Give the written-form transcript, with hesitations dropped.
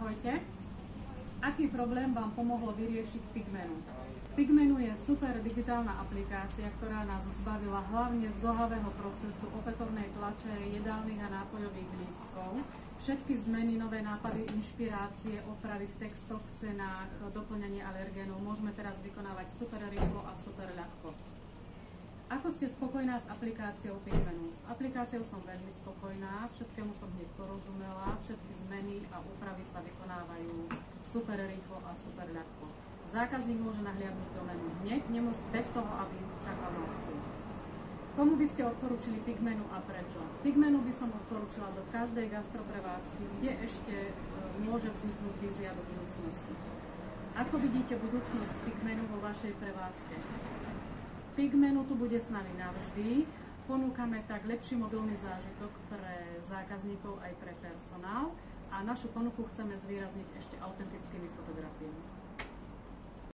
Ahojte. Aký problém vám pomohlo vyriešiť Pigmenu? Pigmenu je super digitálna aplikácia, ktorá nás zbavila hlavne zdĺhavého procesu opätovnej tlače jedálnych a nápojových lístkov. Všetky zmeny, nové nápady, inšpirácie, opravy v textoch, v cenách, doplňanie alergénov môžeme teraz vykonávať super rýchlo a super ľahko. Ako ste spokojná s aplikáciou Pigmenu? S aplikáciou som veľmi spokojná, všetkému som hneď porozumela, všetky zmeny a úpravy sa vykonávajú super rýchlo a super ľahko. Zákazník môže nahliadnúť do menu hneď, nemusí bez toho, aby čakal na obsluhu. Komu by ste odporúčili Pigmenu a prečo? Pigmenu by som odporúčila do každej gastroprevádzky, kde ešte môže vzniknúť vízia do budúcnosti. Ako vidíte budúcnosť Pigmenu vo vašej prevádzke? Pigmenu tu bude s nami navždy. Ponúkame tak lepší mobilný zážitok pre zákazníkov aj pre personál a našu ponuku chceme zvýrazniť ešte autentickými fotografiami.